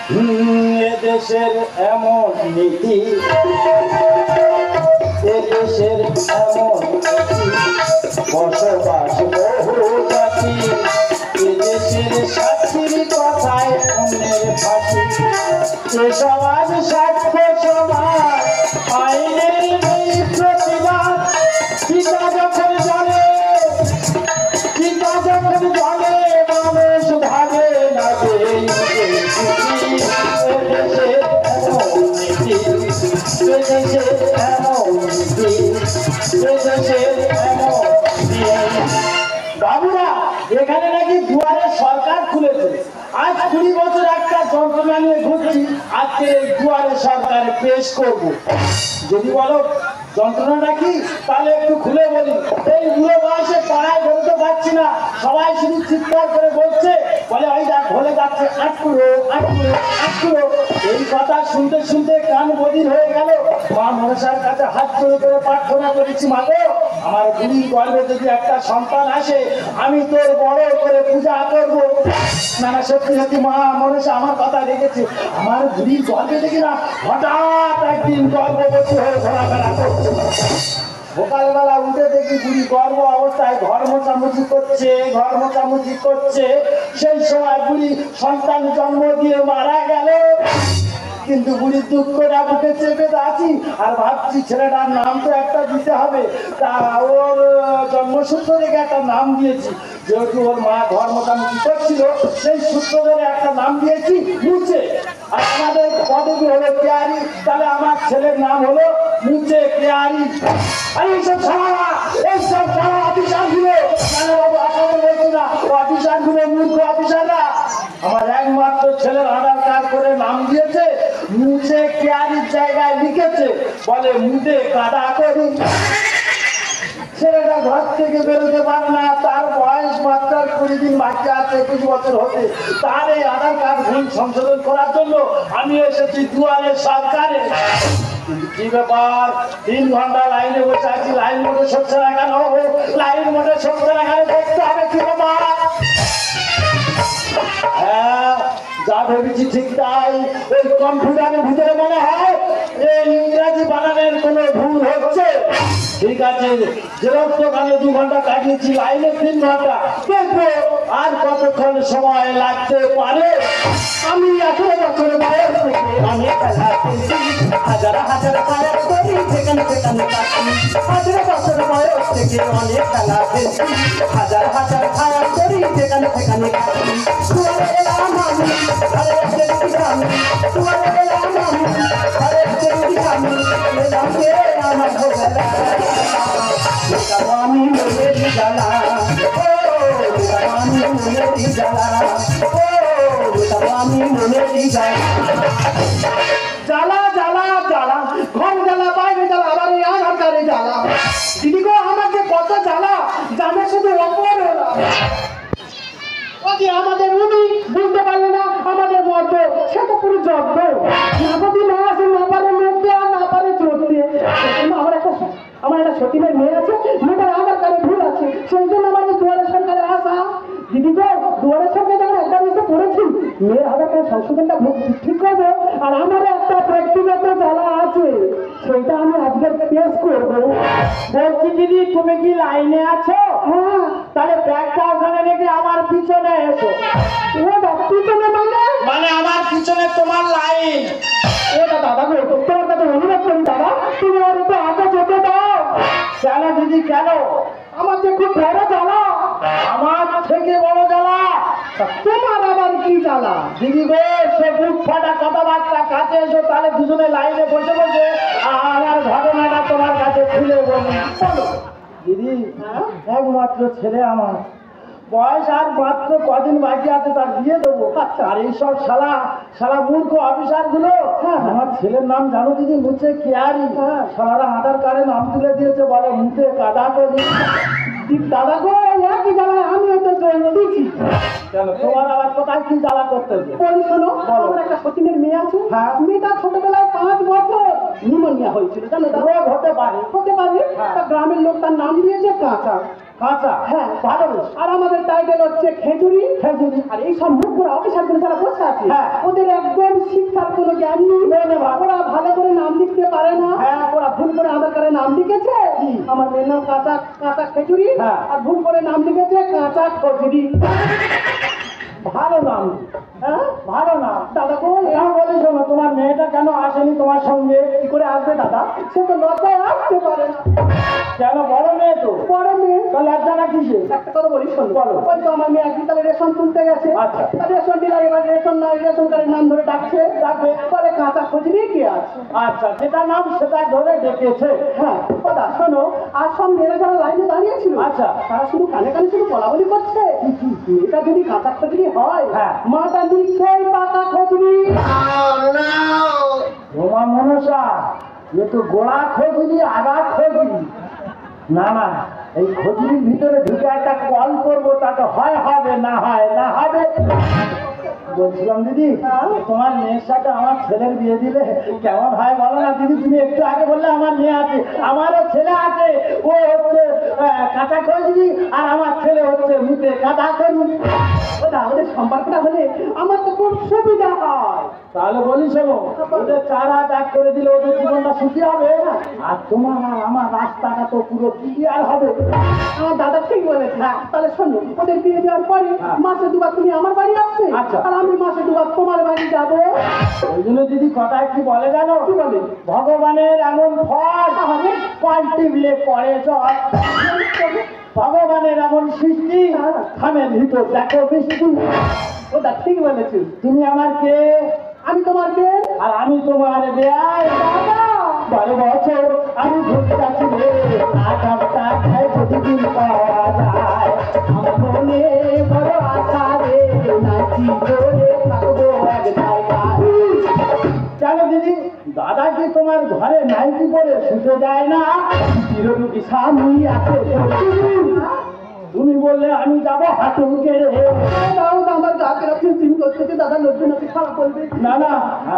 এদেশের এমন নীতি, এদেশের এমন নীতি, বসবাস বহু জাতি, এদেশের সাক্ষীর কথায় অন্যের ফাঁসি, এ সমাজ সাক্ষ্য সমাজ, আইনের নেই প্রতিবাদ। পিতা যখন জলে, পিতা যখন জলে, মানুষ ভাবে না যে এদেশের এমন নীতি, এদেশের এমন নীতি, এদেশের এমন নীতি। বাবুরা, এখানে নাকি দুয়ারে সরকার খুলেছে। আজ 20 বছর একটা যন্ত্রণা নিয়ে ঘুরছি, আজকে এই দুয়ারে সরকারে পেশ করব। যদি বলো যন্ত্রণাটা কি, তাহলে একটু খুলে বলি। এই বুড়ো বয়সে পাড়ায় বেরোতে পারছি না, সবাই শুধু চিৎকার করে বলছে, বলে ওই দেখ ভোলে যাচ্ছে, আটকুড়ো আটকুড়ো আটকুড়ো। এই কথা শুনতে শুনতে কান বধির হয়ে গেল। মা মনসার কাছে হাত জোড়ে করে প্রার্থনা করেছি, মা গো, আমার বুড়ির গর্ভে যদি একটা সন্তান আসে, আমি তোর বড় করে পূজা করবো। না না, সত্যি সত্যি মা মনসা আমার কথা রেখেছে। আমার বুড়ির গর্ভে দেখি না হঠাৎ একদিন গর্ভবতী হয়ে ঘোরাফেরা করছে। সকালবেলা উঠে দেখি বুড়ি গর্ভ অবস্থায় ঘর মোছামুছি করছে, ঘর মোছামুছি করছে। সেই সময় বুড়ি সন্তান জন্ম দিয়ে মারা গেল। কিন্তু বুড়ির দুঃখটা বুকে চেপে আছি, আর ভাবছি ছেলেটার নাম তো একটা দিতে হবে। তা ওর জন্মসূত্র থেকে একটা নাম দিয়েছি, যেহেতু ওর মা ঘর মোটামুটি করছিল, সেই সূত্র ধরে একটা নাম দিয়েছি মুচে। আর আমাদের পদবী হলো কেয়ারি, তাহলে আমার ছেলের নাম হলো মুচে কেয়ারি। আর এইসব ছাড়া, এইসব ছাড়া অফিসার গুলো, কেন বাবু আপনাদের বলছি না, অফিসার গুলো মূর্খ অফিসাররা আমার একমাত্র ছেলের আধার কার্ড করে নাম দিয়েছে মুচে কেয়ারির জায়গায় লিখেছে, বলে মুদে কাদা করি। ছেলেটা ঘর থেকে বেরোতে পারে না, তার বয়স মাত্র 20 দিন বাকি আছে 21 বছর হতে। তার এই আধার কার্ড ভুল সংশোধন করার জন্য আমি এসেছি দুয়ারে সরকারে। কিন্তু কি ব্যাপার, 3 ঘন্টা লাইনে বসে আছি, লাইন মোটে সরছে না কেন? লাইন মোটে সরছে না কেন দেখতে হবে কি ব্যাপার? হ্যাঁ, যা ভেবেছি ঠিক তাই। এই কম্পিউটারের ভিতরে মনে হয় এই ইংরাজি বানানের কোনো ভুল হচ্ছে। ঠিক আছে, জেরক্স দোকানে 2 ঘন্টা কাটিয়েছি, লাইনে 3 ঘন্টা। দেখবো আর কতক্ষণ সময় লাগতে পারে। আমি 18 বছর বয়স থেকে অনেক খেলা খেলছি, হাজার হাজার কাজ করি, সেখানে সেখানে কাটি। 18 বছর বয়স থেকে অনেক খেলা খেলছি, হাজার হাজার কাজ করি, সেখানে সেখানে কাটি। দুয়ারে এলাম আমি, ঘরে দেখি আমি, দুয়ারে এলাম আমি, ঘরে দেখি আমি, এলাম কে আমার ভোলা। আমি মনের জ্বালা, আমি মনের জ্বালা, আমি মনের জ্বালা, জ্বালা জ্বালা, ঘর জ্বালা, বাইরে জ্বালা, আবার এই আধার কার্ডে জ্বালা। দিদি গো, আমাকে কত জ্বালা জানে শুধু অপরেরা। আমাদের উনি বুঝতে পারলে না, আমাদের মধ্যে সে তো পুরো জব্দ। যদি না আসে, না পারে মধ্যে আর না পারে চড়তে। আমার একটা সতীনের মেয়ে আছে, মেয়েটার আধার কার্ডে ভুল আছে, সেই জন্য আমাদের দুয়ারে সরকারে আসা। দিদি গো, দুয়ারে সরকারে যখন একবার এসে পড়েছি, মেয়ের আধার কার্ড সংশোধনটা ঠিক করবো। আর আমার একটা ব্যক্তিগত জ্বালা আছে, সেইটা আমি আজকে পেশ করবো। বলছি দিদি, তুমি কি লাইনে আছো? হ্যাঁ। তাহলে ব্যাগটা ওখানে রেখে আমার পিছনে এসো। পিছনে মানে আমার পিছনে তোমার লাইন। দাদা গো, তোমার কাছে অনুরোধ করি দাদা, তুমি ওর উপরে হাতে যেতে দাও। কেন দিদি, কেন? আমার যে খুব বড় জ্বালা। আমার থেকে বড় জ্বালা তোমার আবার কি জ্বালা? দিদি গো, সে বুক ফাটা কথাবার্তা, কাছে এসো, তাহলে দুজনে লাইনে বসে বসে আমার ঘটনাটা তোমার কাছে খুলে বলি। চলো দিদি, একমাত্র ছেলে আমার, বয়স আর মাত্র কদিন বাকি আছে, তার বিয়ে দেবো। আর এইসব শালা মূর্খ অফিসার গুলো, আমার ছেলের নাম জানো দিদি? মুছে কেয়ারি। শালারা আধার কার্ডে নাম তুলে দিয়েছে, বলে মুখে কাদা করি। দাদা গো, একই জ্বালায় আমি ওদের দিচ্ছি। কেন, তোমার আবার কোথায় কি জ্বালা করতে? বলি শোনো, আমার একটা সতীনের মেয়ে আছে। হ্যাঁ, মেয়েটা ছোটবেলায় 5 বছর নিউমোনিয়া হয়েছিল, জানো? রোগ হতে পারে, তা গ্রামের লোক তার নাম দিয়েছে কাঁচা। কাঁচা, হ্যাঁ ভালো বেশ। আর আমাদের টাইটেল হচ্ছে খেজুরি। খেজুরি। আর এই সব মুখরা অফিসার গুলো যারা বসে আছে হ্যাঁ। ওদের একদম শিক্ষার কোনো জ্ঞান নেই। ওরা ভালো করে নাম লিখতে পারে না। হ্যাঁ। ওরা ভুল করে আধার কার্ডে নাম লিখেছে আমার মেয়ের নাম কাঁচা কাঁচা খেজুরি। হ্যাঁ। আর ভুল করে নাম লিখেছে কাঁচা খজুরি। ভালো নাম, হ্যাঁ ভালো নাম। দাদা গো এরা বলে শোনো, তোমার মেয়েটা কেন আসেনি তোমার সঙ্গে? কি করে আসবে দাদা? সে তো লজ্জায় আসতে পারে না। কেন, বড় মেয়ে তো? বড় মেয়ে। তো লজ্জা না কিসে? একটা কথা বলি শোন। বলো। ওই তো আমার মেয়ে একদিন তাহলে রেশন তুলতে গেছে। আচ্ছা। আর রেশন ডিলার এবার রেশন কার্ডের নাম ধরে ডাকছে। ডাকবে পরে কাঁচা খোঁজনি কি আছে? আচ্ছা, যেটা নাম সেটা ধরে ডেকেছে। হ্যাঁ দাদা শোনো, আর সব মেয়েরা যারা লাইনে দাঁড়িয়েছিল আচ্ছা। তারা শুধু কানে কানে শুধু বলা বলি করছে এটা যদি কাঁচা খোঁজনি হয় হ্যাঁ। মাটা নিশ্চয়ই পাকা খোঁজনি। তোমার মনসা, এ তো গোড়া খোঁজলি আগা খোঁজলি। না না, এই খোঁজলির ভিতরে ঢুকে একটা কল করবো, তাতে হয় হবে, না হয় না হবে। বলছিলাম দিদি, তোমার মেয়ের সাথে আমার ছেলের বিয়ে দিলে কেমন হয় বলো না দিদি? তুমি একটু আগে বললে আমার মেয়ে আছে, আমারও ছেলে আছে, ও হচ্ছে কাঁচা খোঁজলি, আর আমার ছেলে হচ্ছে মুখে কাঁচা খোঁজলি। ওটা আমাদের সম্পর্কটা হলে আমার তো খুব সুবিধা হয়। তাহলে বলি শোনো, ওদের চারা ত্যাগ করে দিলে ওদের জীবনটা সুখী হবে, আর তোমার আর আমার রাস্তাটা তো পুরো ক্লিয়ার হবে। আমার দাদা ঠিক বলেছে। তাহলে শোনো, ওদের বিয়ে দেওয়ার পরে মাসে দুবার তুমি আমার বাড়ি আসবে। আচ্ছা। আর আমি মাসে দুবার তোমার বাড়ি যাবো। ওই জন্য দিদি কথায় কি বলে জানো? কি বলে? ভগবানের এমন ফল পাল্টিলে পড়ে জল। ভগবানের এমন সৃষ্টি, খামের ভিতর দেখো বৃষ্টি। ওটা ঠিক বলেছি। তুমি আমার কে? আমি তোমার কে? আর আমি তোমার বেয়াই। দাদা 12 বছর আমি ঘুরতাছি রে, আকাশটা খায় প্রতিদিন পাওয়া যায়। আমার মনে বড় আশা রে, নাকি করে থাকবো এক জায়গায়। কেন দিদি, দাদা কি তোমার ঘরে নাইটি পরে শুতে যায় না? চিররুগী স্বামী আছে, তুমি বললে আমি যাবো হাঁটু কেড়ে। দাও না, আমার গাছের আপনি চিন করতে দাদা লোকজন আপনি খারাপ বলবে। না না,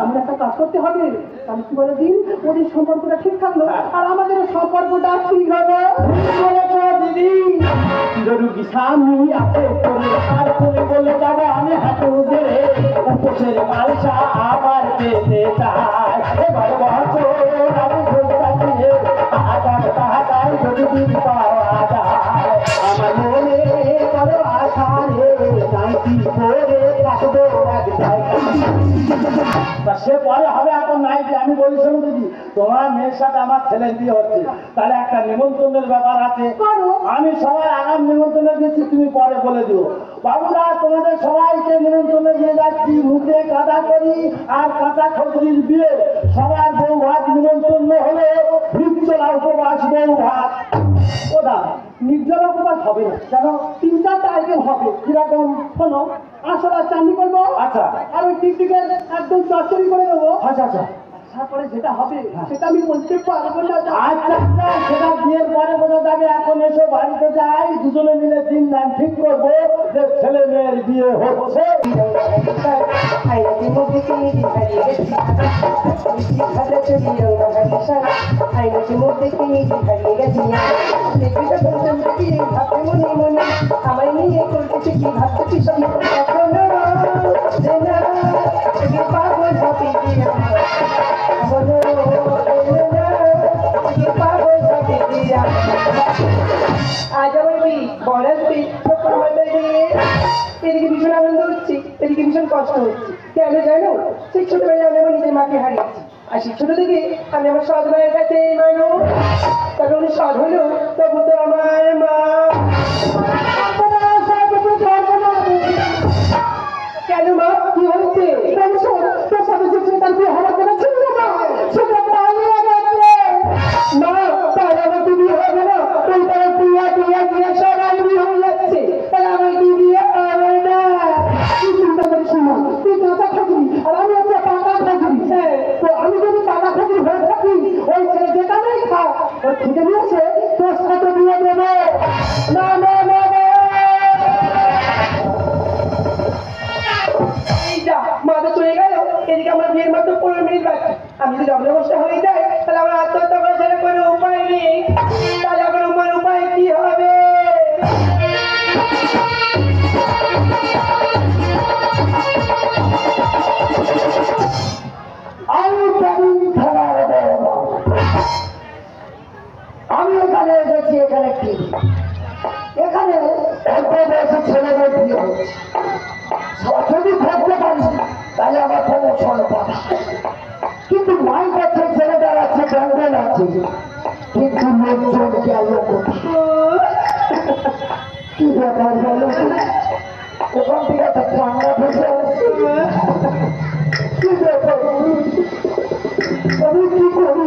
আমরা একটা কাজ করতে হবে। আমি কি বলে দিন, ওদের সম্পর্কটা ঠিক থাকলো আর আমাদের সম্পর্কটা ঠিক হবে। দিদি, চিররুগী স্বামী আছে করে, আর করে বলে যাবো আমি হাঁটু কেড়ে। উপসের মালসা আবার পেতে চায়। এবার বছর আমি ঘুরতাছি রে, আকাশটা খায় প্রতিদিন পাওয়া যায়। আমার মনে বড় আশা রে, নাইটি পরে থাকবো এক জায়গায়। তা সে পরে হবে, এখন নাইটি। আমি বলি শোনো দিদি, তোমার মেয়ের সাথে আমার ছেলের বিয়ে হচ্ছে, তাহলে একটা নিমন্ত্রণের ব্যাপার আছে। আমি সবাই আগাম নিমন্ত্রণে দিচ্ছি, তুমি পরে বলে দিও। বাবুরা, তোমাদের সবাইকে নিমন্ত্রণে দিয়ে যাচ্ছি। মুখে কাদা করি আর কাঁচা খজুরির বিয়ে। সবার বউ ভাত নিমন্ত্রণ হলে নির্জলা উপবাস বউ ভাত। ওদা নির্জলা উপবাস হবে না, কেন? 3-4টা আইটেম হবে। কিরকম? শোনো, আসলা চান্দি করবো। আচ্ছা। আর ওই টিকটিকের একদম চচ্চড়ি করে দেবো। আচ্ছা আচ্ছা তারপরে যেটা হবে সেটা আমি বলতে পারবো না। আচ্ছা আচ্ছা, সেটা বিয়ের পরে বোঝা যাবে। এখন এসো বাড়িতে যাই, দুজনে মিলে দিন নাম ঠিক করবো যে ছেলে মেয়ের বিয়ে হচ্ছে। আমায় নিয়ে করতেছে কি ভাবতেছি পাগল হবে আজ আমার বরাসি এদিকে ভীষণ আনন্দ হচ্ছে, এদিকে ভীষণ কষ্ট হচ্ছে। কেন জানো? সেই ছোটবেলায় আমি আমার নিজের মাকে হারিয়েছি। আর সেই ছোট থেকে আমি আমার সৎ মায়ের কাছে মানুষ। তবে উনি সৎ হলেও তবু তো আমার মা। কেন মা, কি হচ্ছে? তোর সাথে যে ছেলেটার বিয়ে হওয়ার কথা ছিল না, সেটা পালিয়ে গেছে। না, তাহলে আমার কি বিয়ে হবে না? ওই তারা বিয়ে সবাই বিয়ে হয়ে যাচ্ছে, তাহলে আমার কি বিয়ে হবে না? তুই চিন্তা করিস না, তুই কাঁচা খাবি আর আমি হচ্ছে পাকা খাবি। হ্যাঁ, তো আমি যদি পাকা খাবি হয়ে থাকি, ওই ছেলে যেখানেই খাও ওই খুঁজে নিয়ে এসে তোর সাথে বিয়ে দেবে। না না না না, মাথা চলে গেল। এদিকে আমার বিয়ের মাত্র 15 মিনিট বাকি। আমি যদি অগ্রবর্ষা হয়ে যাই, তাহলে আমার আত্মহত্যা করার কোনো উপায় নেই। তাহলে আমার উপায় কি হবে? ক্যানিং থানার বড়। আমি এখানে এসেছি, এখানে কি এখানে অল্প বয়সের ছেলেদের বিয়ে হচ্ছে। যদি থাকতে পারি তাহলে আমার প্রমোশন পাবে, কিন্তু মাই কাছে ছেলেটার আছে, ব্যাঙ্গল আছে, কিন্তু লোকজন গেল কি ব্যাপার বলো? ওখান থেকে একটা ঠান্ডা ভেসে আসছে, কি ব্যাপার? আমি কি করি?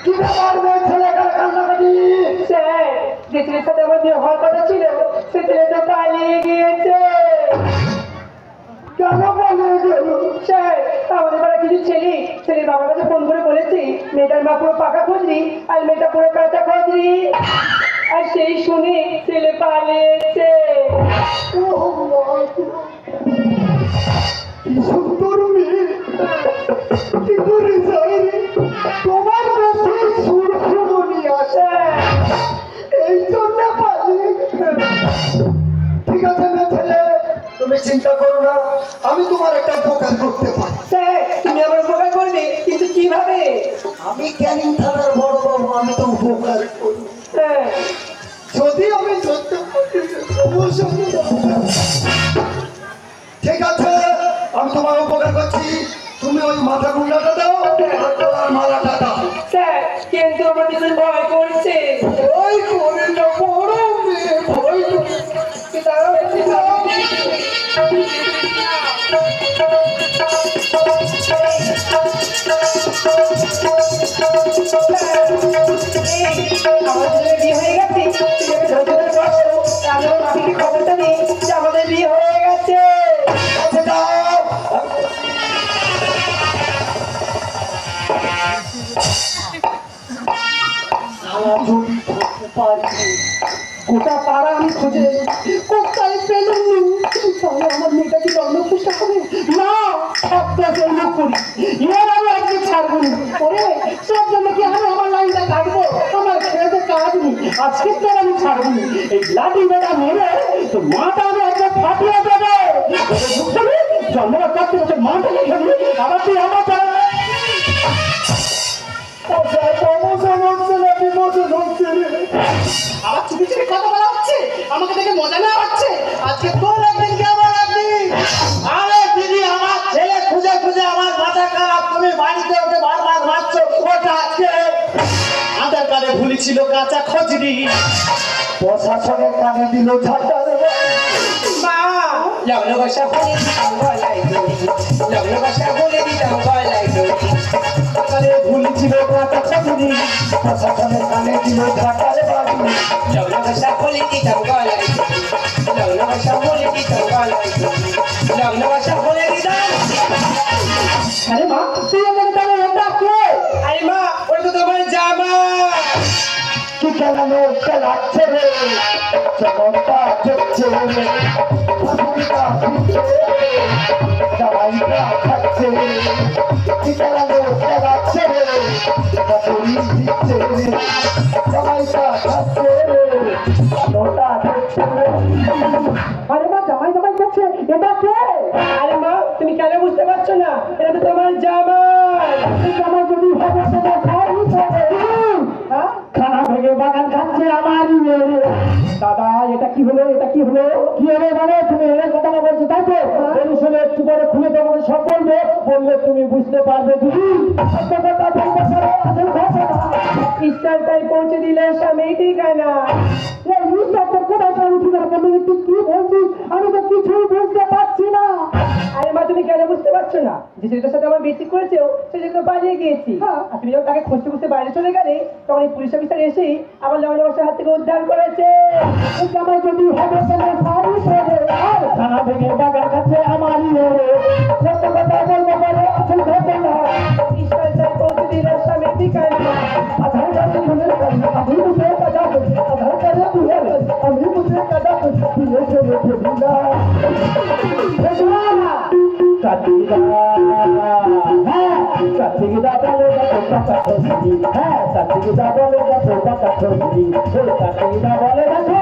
কি ব্যাপার ছেলেটার কান্নাকাটি? যে ছেলের সাথে আমার বিয়ে হওয়ার কথা ছিল সে ছেলেটা পালিয়ে গিয়েছে। কেন পালিয়ে গেল? স্যার, আমাদের পাড়া কিছু ছেলের বাবার কাছে ফোন করে বলেছি মেয়েটার মা পুরো পাকা খোঁজরি আর মেয়েটা পুরো কাঁচা খোঁজরি, আর সেই শুনে ছেলে পালিয়েছে। সুন্দর মেয়ে কি করে যায় রে? তোমার কাছে সুরসুরনি আছে, এই জন্য পালিয়ে গেল। ঠিক আছে না ছেলে, তুমি চিন্তা করো না, আমি তোমার একটা উপকার করতে পারি। স্যার, তুমি আমার উপকার করবে, কিন্তু কিভাবে? আমি ক্যানিং থানার বড় বাবু, আমি তো উপকার করি। স্যার, যদি আমি ধরতে পারি ঠিক আছে, আমি তোমার উপকার করছি। তুমি ওই মাথা গুন্ডাটা দাও আর গলার মালাটা দাও। স্যার, কিন্তু আমার ভীষণ ভয় করছে। ওই করে না, বড় মেয়ে ভয় করে। দাঁড়াও, আমাদের বিয়ে হয়ে গেছে, আমি বাকিকে খবরটা দিই যে আমাদের বিয়ে হয়ে গেছে। আচ্ছা দাও। সারা যদি ধরতে পারি, গোটা পাড়া আমি খুঁজে কোথায় পেলাম তাহলে আমার মেয়েটা কি জন্মপুষ্টা হবে না? একটা জন্য করি, এর আমি আজকে ছাড়বো না। ওরে সব জন্য কি আমি আমার লাইনটা কাটবো? আমার খেতে কাজ নেই, আজকে তো আমি ছাড়বো না। এই লাঠি বেটা মেরে তো মাটা আমি আজকে ফাটিয়ে দেবে। জন্মের পর থেকে মাটাকে খেলি, আবার তুই আমার আবার চুপি চুপি কথা বলা হচ্ছে, আমাকে দেখে মজা নেওয়া হচ্ছে। আজকে তোর একদিন কি আমার একদিন। আরে দিদি, আমার ছেলে খুঁজে খুঁজে আমার মাথা খারাপ, তুমি বাড়িতে ওকে বারবার মারছো। ওটা আজকে আধার কার্ডে ভুলি ছিল কাঁচা খজরি, প্রশাসনের কানে দিল ঝাঁটার মা, লগ্ন বসা বলে দিতাম গলায় দড়ি, লগ্ন বসা বলে দিতাম গলায় দড়ি। কানে ভুলি ছিল কাঁচা খজরি, প্রশাসনের কানে দিল ঝাঁটার বাড়ি। লগ্ন বসা বলে দিতাম গলায় দড়ি, লগ্ন বসা বলে দিতাম গলায় দড়ি, লগ্ন বসা বলে দিতাম। আরে মা, তুই আমার তাহলে এটা কে? আরে মা, ওটা তো তোমার জামা। কি চালানো চালাচ্ছে রে, চমকটা চলছে রে, ভাবুনটা দিচ্ছে, জামাইটা খাচ্ছে রে। কি চালানো চালাচ্ছে রে, চাকরি দিচ্ছে রে, জামাইটা খাচ্ছে রে, নোটা দিচ্ছে রে। আরে মা, জামাই জামাই করছে, এটা কে? আরে মা, তুমি কেন বুঝতে পারছো না? এটা তো তোমার জামা। এই জামাই যদি হবে তোমার ভাই হবে। হ্যাঁ, খানা ভেঙে বাগান খাচ্ছে আমার মেয়ে। দাদা, এটা কি হলো? এটা কি হলো? কি হলো মানে? তুমি এর কথা না বলছো তাই তো? শুনে একটু পরে খুলে দেবো, সব বলবে, বললে তুমি বুঝতে পারবে দিদি। সত্যতা বলবো সরে, আসল কথা না। ইস্টারটাই পৌঁছে দিলে স্বামী ঠিকানা। এই ইস্টারটার কোথায় স্বামী ঠিকানা? বললে তুই কি বলছিস? আমি তো কিছুই বুঝতে পারছি না। আরে মা, তুমি কেন বুঝতে পারছো না? যে ছেলেটার সাথে আমার বেশি করেছে সে যেটা পালিয়ে গিয়েছি। হ্যাঁ। আর তুমি যখন তাকে খুঁজতে খুঁজতে বাইরে চলে গেলে তখন এই পুলিশ অফিসার এসেই আমার লগ্ন বসার হাত থেকে উদ্ধার করেছে। এই জামাই যদি হবে তোমার শাড়ি পরে, আর খানা ভেঙে বাগান খাচ্ছে আমার মেয়ে। সত্য কথা বলবো বলে, আসল কথা না। ইস্টারটাই পৌঁছে দিলে স্বামী ঠিকানা। আধার কার্ডে ভুলে গেছি, আমি বুঝে কাটা করি। আধার কার্ডে ভুলে গেছি, আমি বুঝে কাটা করি। বিয়ে করে ফেলিনা। কাটিরা, হ্যাঁ, কাটিরা বলে দেখো টাকা খোঁজনি। হ্যাঁ, কাটিরা বলে দেখো টাকা খোঁজনি। ওই কাটিরা বলে দেখো।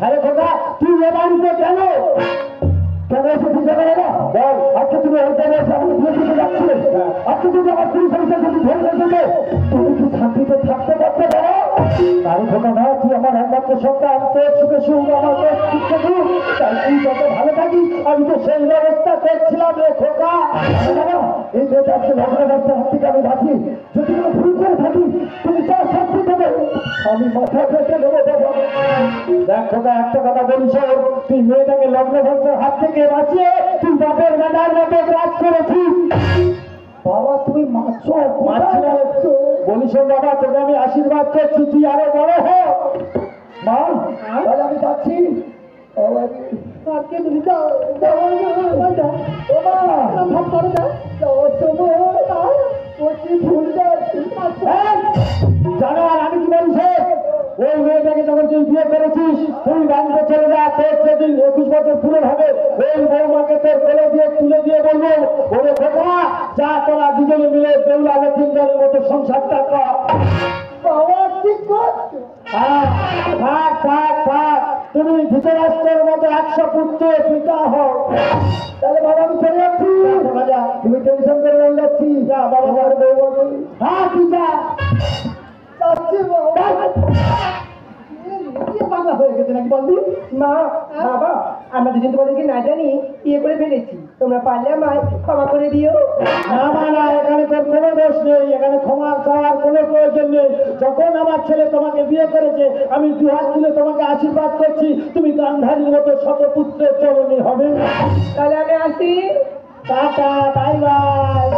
আরে খোকা, তুই এ বাড়িতে কেন? কেন এসে বুঝে গেলে না? বল আজকে তুমি ওই টাইমে এসে আমাকে বিয়ে দিতে যাচ্ছিলে আজকে যদি আমার পুলিশ অফিসার যদি ধরে দেবে তুমি কি শান্তিতে থাকতে পারতে পারো তাই খোকা না তুই আমার একমাত্র সন্তান তোর সুখে সুখ আমার সুখে সুখ তাই তুই যত ভালো থাকিস আমি তো সেই ব্যবস্থা করছিলাম রে খোকা এই মেয়েটা আজকে লগ্ন ব্যবসার হাত থেকে আমি বাঁচি যদি কোনো ভুল করে থাকি তুমি যা শাস্তি দেবে আমি মাথা পেতে নেবো দেবো দেখ খোকা একটা কথা বলিস তুই মেয়েটাকে লগ্ন ব্যবসার হাত থেকে বাঁচিয়ে তুই বাপের গাদার মতো কাজ করেছিস বাবা তুমি মারছো বলিস বাবা তোকে আমি আশীর্বাদ করছি তুই আরো বড় হ মা তাহলে আমি যাচ্ছি আজকে তুমি যাও যাও যাও ও মা ভাব করো যাও যাও তোমার ওই ভুল যাচ্ছি জানো আর আমি কি বলছি ওই মেয়েটাকে যখন তুই বিয়ে করেছিস তুই বাড়িতে চলে যা তোর সেদিন 21 বছর পুরো হবে ওই বৌমাকে তোর কোলে দিয়ে তুলে দিয়ে বলবো ওরে খোকা যা তোরা দুজনে মিলে বেউলা লক্ষ্মীদের মতো সংসারটা কর বাবা ঠিক করছো হ্যাঁ থাক থাক থাক তুমি ধৃতরাষ্ট্রের মতো 100 পুত্রের পিতা হও তাহলে বাবা আমি চলে যাচ্ছি রাজা তুমি টেনশন করে বলে যাচ্ছি যা বাবা আর বউ হ্যাঁ তুই যা যাচ্ছি বাবা পাগলা হয়ে গেছে নাকি বলবি মা বাবা আমরা দুজন তোমাদেরকে না জানি বিয়ে করে ফেলেছি তোমরা পারলে আমায় ক্ষমা করে দিও না না না এখানে তোর কোনো দোষ নেই এখানে ক্ষমা চাওয়ার কোনো প্রয়োজন নেই যখন আমার ছেলে তোমাকে বিয়ে করেছে আমি দু হাত তুলে তোমাকে আশীর্বাদ করছি তুমি গান্ধারীর মতো শতপুত্রের চরণী হবে তাহলে আমি আসি টাটা বাই বাই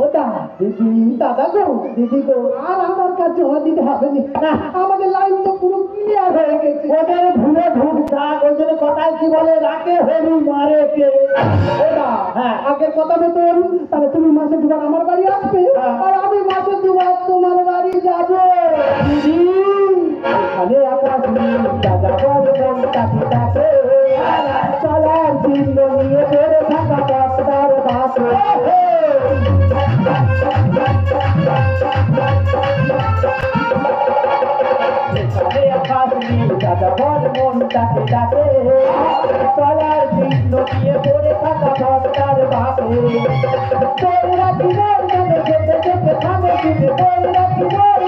ওটা দিদি দাদা গো দিদি গো আর আমার কাছে জমা দিতে হবে না আমাদের লাইন তো পুরো ক্লিয়ার হয়ে গেছে ওদের ভুলে ঢুক থাক ওই জন্য কথায় কি বলে রাখে হরি মারে কে ওটা হ্যাঁ। আগের কথা মতন তাহলে তুমি মাসে দুবার আমার বাড়ি আসবে হ্যাঁ। আর আমি মাসে দুবার তোমার বাড়ি যাবো দিদি মানে আকাশ নীল দাদা বল মন তাকে ডাকে চলার চিহ্ন নিয়ে বেড়ে থাকা বাপদার বাসে আকাশ নীল দাদা বল মন তাকে ডাকে চলার চিহ্ন নিয়ে বেড়ে থাকা বাপদার বাসে তোরা কি বল যেতে যেতে থামে কিন্তু তোরা কি বল